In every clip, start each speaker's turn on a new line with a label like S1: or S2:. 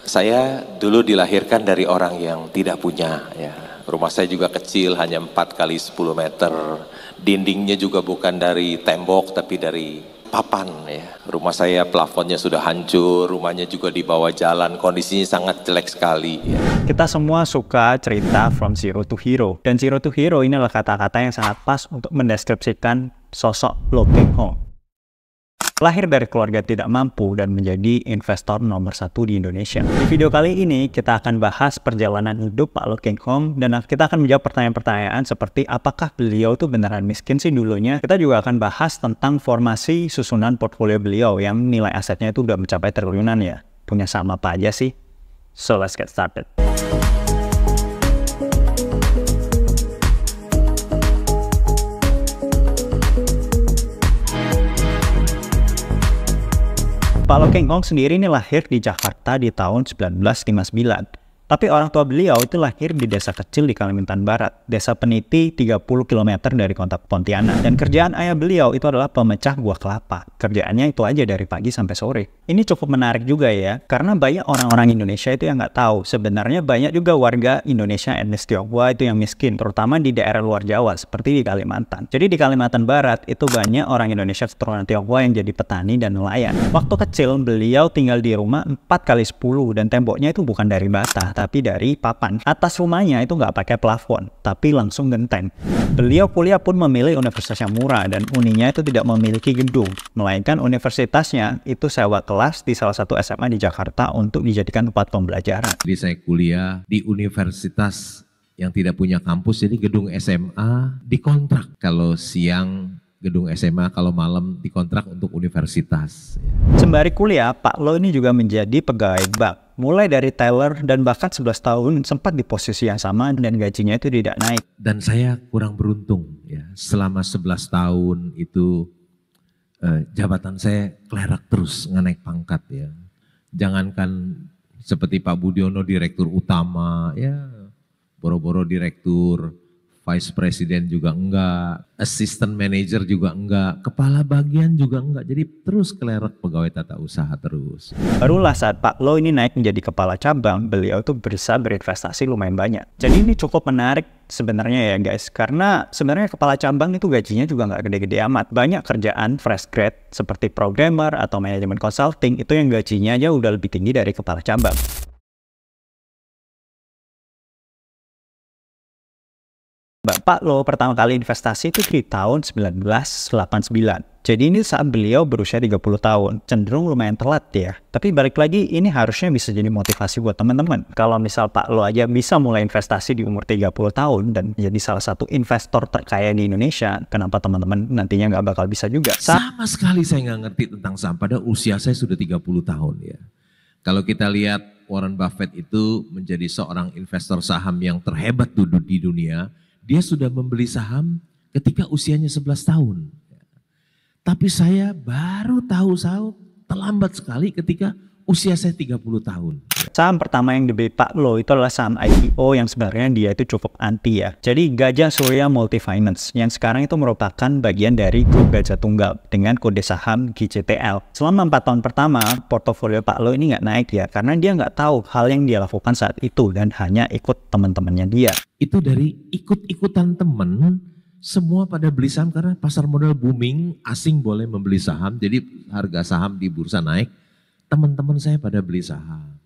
S1: Saya dulu dilahirkan dari orang yang tidak punya, ya. Rumah saya juga kecil, hanya 4 kali 10 meter. Dindingnya juga bukan dari tembok, tapi dari papan, ya. Rumah saya plafonnya sudah hancur, rumahnya juga di bawah jalan, kondisinya sangat jelek sekali, ya.
S2: Kita semua suka cerita from zero to hero. Dan zero to hero ini adalah kata-kata yang sangat pas untuk mendeskripsikan sosok Loh Keng Hong. Lahir dari keluarga tidak mampu dan menjadi investor nomor 1 di Indonesia. Di video kali ini kita akan bahas perjalanan hidup Pak Loh Keng Hong dan kita akan menjawab pertanyaan-pertanyaan seperti apakah beliau tuh beneran miskin sih dulunya. Kita juga akan bahas tentang formasi susunan portfolio beliau yang nilai asetnya itu udah mencapai triliunan ya. Punya saham apa aja sih? So let's get started. Pak Loh Keng Hong sendiri ini lahir di Jakarta di tahun 1959. Tapi orang tua beliau itu lahir di desa kecil di Kalimantan Barat, desa Peniti 30 km dari kota Pontianak. Dan kerjaan ayah beliau itu adalah pemecah buah kelapa. Kerjaannya itu aja dari pagi sampai sore. Ini cukup menarik juga ya, karena banyak orang-orang Indonesia itu yang nggak tahu. Sebenarnya banyak juga warga Indonesia etnis Tionghoa itu yang miskin, terutama di daerah luar Jawa, seperti di Kalimantan. Jadi di Kalimantan Barat itu banyak orang Indonesia keturunan Tionghoa yang jadi petani dan nelayan. Waktu kecil beliau tinggal di rumah 4 kali 10 dan temboknya itu bukan dari bata, tapi dari papan. Atas rumahnya itu nggak pakai plafon, tapi langsung genteng. Beliau kuliah pun memilih universitas yang murah dan uninya itu tidak memiliki gedung, melainkan universitasnya itu sewa kelas di salah satu SMA di Jakarta untuk dijadikan tempat pembelajaran.
S3: Jadi saya kuliah di universitas yang tidak punya kampus, jadi gedung SMA dikontrak. Kalau siang gedung SMA, kalau malam dikontrak untuk universitas.
S2: Sembari kuliah, Pak Loh ini juga menjadi pegawai bank. Mulai dari teller dan bahkan 11 tahun sempat di posisi yang sama dan gajinya itu tidak naik.
S3: Dan saya kurang beruntung ya, selama 11 tahun itu jabatan saya kelerak terus, nggak naik pangkat ya. Jangankan seperti Pak Budiono direktur utama, ya boro-boro direktur, vice president juga enggak, assistant manager juga enggak, kepala bagian juga enggak, jadi terus kelerak pegawai tata usaha terus.
S2: Barulah saat Pak Loh ini naik menjadi kepala cabang, beliau tuh bisa berinvestasi lumayan banyak. Jadi ini cukup menarik sebenarnya ya guys, karena sebenarnya kepala cabang itu gajinya juga nggak gede-gede amat. Banyak kerjaan fresh grade seperti programmer atau manajemen consulting itu yang gajinya aja udah lebih tinggi dari kepala cabang. Pak Loh pertama kali investasi itu di tahun 1989. Jadi ini saat beliau berusia 30 tahun. Cenderung lumayan telat ya. Tapi balik lagi ini harusnya bisa jadi motivasi buat teman-teman. Kalau misal Pak Loh aja bisa mulai investasi di umur 30 tahun dan jadi salah satu investor terkaya di Indonesia, kenapa teman-teman nantinya nggak bakal bisa juga?
S3: Sama sekali saya nggak ngerti tentang saham, pada usia saya sudah 30 tahun ya. Kalau kita lihat Warren Buffett itu menjadi seorang investor saham yang terhebat di dunia. Dia sudah membeli saham ketika usianya 11 tahun. Tapi saya baru tahu saham terlambat sekali ketika usia saya 30 tahun.
S2: Saham pertama yang dibeli Pak Loh itu adalah saham IPO yang sebenarnya dia itu cukup anti ya. Jadi Gajah Surya Multifinance yang sekarang itu merupakan bagian dari grup Gajah Tunggal dengan kode saham GCTL. Selama 4 tahun pertama, portofolio Pak Loh ini nggak naik ya karena dia nggak tahu hal yang dia lakukan saat itu dan hanya ikut teman-temannya dia.
S3: Itu dari ikut-ikutan teman, semua pada beli saham karena pasar modal booming, asing boleh membeli saham, jadi harga saham di bursa naik, teman-teman saya pada beli saham.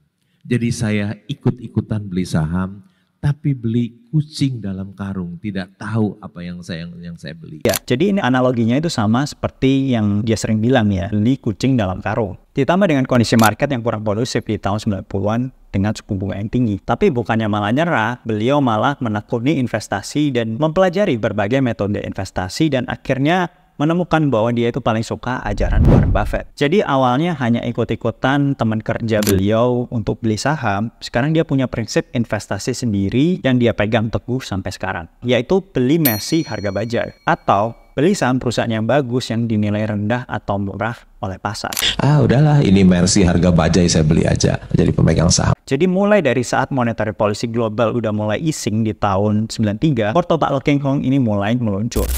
S3: Jadi saya ikut-ikutan beli saham, tapi beli kucing dalam karung, tidak tahu apa yang saya beli.
S2: Ya, jadi ini analoginya itu sama seperti yang dia sering bilang ya, beli kucing dalam karung. Ditambah dengan kondisi market yang kurang kondusif di tahun 90-an dengan suku bunga yang tinggi. Tapi bukannya malah nyerah, beliau malah menekuni investasi dan mempelajari berbagai metode investasi dan akhirnya menemukan bahwa dia itu paling suka ajaran Warren Buffett. Jadi awalnya hanya ikut-ikutan teman kerja beliau untuk beli saham, sekarang dia punya prinsip investasi sendiri yang dia pegang teguh sampai sekarang, yaitu beli Mercy harga bajai atau beli saham perusahaan yang bagus yang dinilai rendah atau murah oleh pasar.
S1: Udahlah, ini Mercy harga bajai, saya beli aja jadi pemegang saham.
S2: Jadi mulai dari saat monetary policy global udah mulai easing di tahun 93, porto Pak Loh Keng Hong ini mulai meluncur.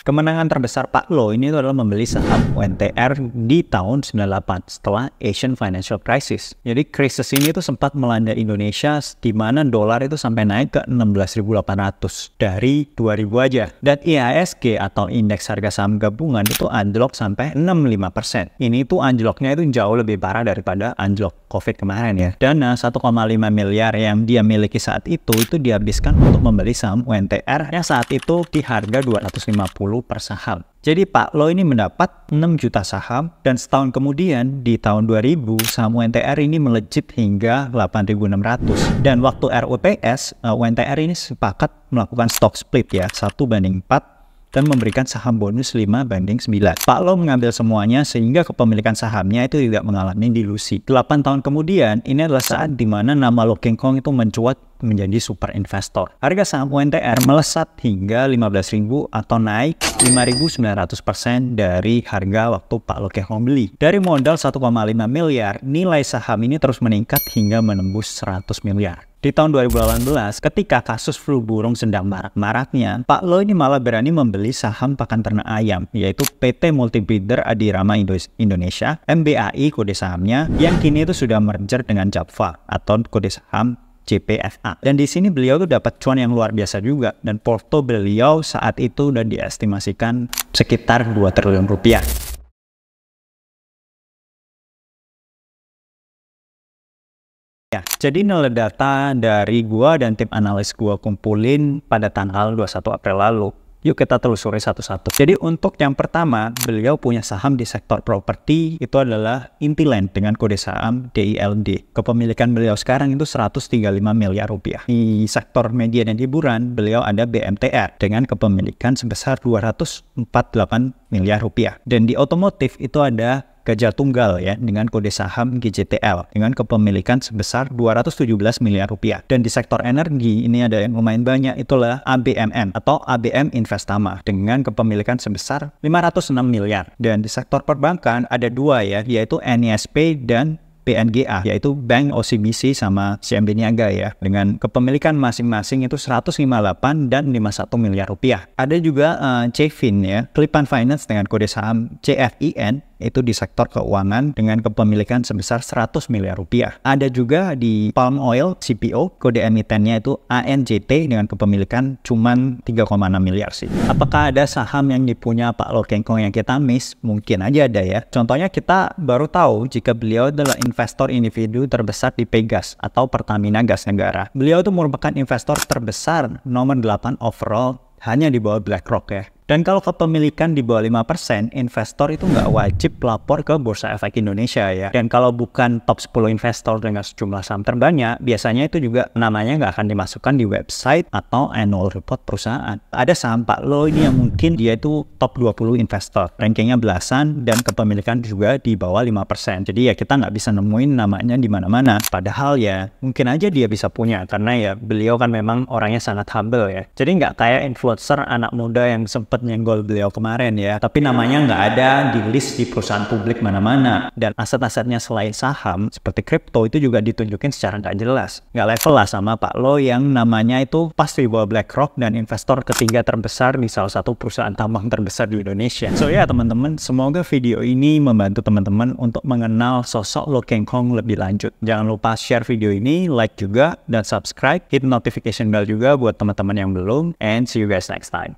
S2: Kemenangan terbesar Pak Lo ini adalah membeli saham UNTR di tahun 98 setelah Asian Financial Crisis. Jadi krisis ini tuh sempat melanda Indonesia di mana dolar itu sampai naik ke 16.800 dari 2000 aja. Dan IHSG atau indeks harga saham gabungan itu anjlok sampai 65%. Ini tuh anjloknya itu jauh lebih parah daripada anjlok COVID kemarin ya. Dana 1,5 miliar yang dia miliki saat itu dihabiskan untuk membeli saham UNTR yang saat itu di harga 250 per saham. Jadi Pak Lo ini mendapat 6 juta saham dan setahun kemudian di tahun 2000 saham UNTR ini melejit hingga 8.600 dan waktu RUPS UNTR ini sepakat melakukan stock split ya 1:4 dan memberikan saham bonus 5:9. Pak Lo mengambil semuanya sehingga kepemilikan sahamnya itu tidak mengalami dilusi. 8 tahun kemudian, ini adalah saat di mana nama Lo Keng Kong itu mencuat menjadi super investor. Harga saham UNTR melesat hingga 15.000 atau naik 5.900% dari harga waktu Pak Lo Keng Kong beli. Dari modal 1,5 miliar, nilai saham ini terus meningkat hingga menembus 100 miliar. Di tahun 2018, ketika kasus flu burung sedang marak-maraknya, Pak Lo ini malah berani membeli saham pakan ternak ayam, yaitu PT Multibreeder Adirama Indonesia, MBAI kode sahamnya, yang kini itu sudah merger dengan Japfa atau kode saham JPFA. Dan di sini beliau tuh dapat cuan yang luar biasa juga, dan porto beliau saat itu udah diestimasikan sekitar 2 triliun rupiah. Ya, jadi ini adalah data dari gua dan tim analis gua kumpulin pada tanggal 21 April lalu. Yuk kita telusuri satu-satu. Jadi untuk yang pertama, beliau punya saham di sektor properti, itu adalah Intiland dengan kode saham DILD. Kepemilikan beliau sekarang itu 135 miliar rupiah. Di sektor media dan hiburan, beliau ada BMTR dengan kepemilikan sebesar 248 miliar rupiah. Dan di otomotif itu ada Gajah Tunggal ya dengan kode saham GJTL dengan kepemilikan sebesar 217 miliar rupiah. Dan di sektor energi ini ada yang lumayan banyak, itulah ABMN atau ABM Investama dengan kepemilikan sebesar 506 miliar. Dan di sektor perbankan ada dua ya, yaitu NISP dan BNGA, yaitu Bank OCBC sama CMB Niaga ya, dengan kepemilikan masing-masing itu 158 dan 51 miliar rupiah. Ada juga CFIN ya, Clipan Finance dengan kode saham CFIN, itu di sektor keuangan dengan kepemilikan sebesar 100 miliar rupiah. Ada juga di Palm Oil CPO, kode emitennya itu ANJT dengan kepemilikan cuman 3,6 miliar sih. Apakah ada saham yang dipunya Pak Lo Keng Kong yang kita miss? Mungkin aja ada ya. Contohnya kita baru tahu jika beliau adalah investor individu terbesar di Pegas atau Pertamina Gas Negara. Beliau itu merupakan investor terbesar nomor 8 overall hanya di bawah BlackRock ya. Dan kalau kepemilikan di bawah 5%, investor itu nggak wajib lapor ke Bursa Efek Indonesia ya. Dan kalau bukan top 10 investor dengan sejumlah saham terbanyak, biasanya itu juga namanya nggak akan dimasukkan di website atau annual report perusahaan. Ada saham Pak Lo ini yang mungkin dia itu top 20 investor, rankingnya belasan dan kepemilikan juga di bawah 5%. Jadi ya kita nggak bisa nemuin namanya di mana-mana. Padahal ya mungkin aja dia bisa punya karena ya beliau kan memang orangnya sangat humble ya. Jadi nggak kayak influencer anak muda yang sempat nyenggol beliau kemarin ya, tapi namanya nggak ada di list di perusahaan publik mana-mana. Dan aset-asetnya selain saham seperti kripto itu juga ditunjukin secara nggak jelas, nggak level lah sama Pak Lo yang namanya itu pasti di bawah BlackRock dan investor ketiga terbesar di salah satu perusahaan tambang terbesar di Indonesia. So ya teman-teman, semoga video ini membantu teman-teman untuk mengenal sosok Lo Keng Kong lebih lanjut. Jangan lupa share video ini, like juga, dan subscribe, hit notification bell juga buat teman-teman yang belum, and see you guys next time.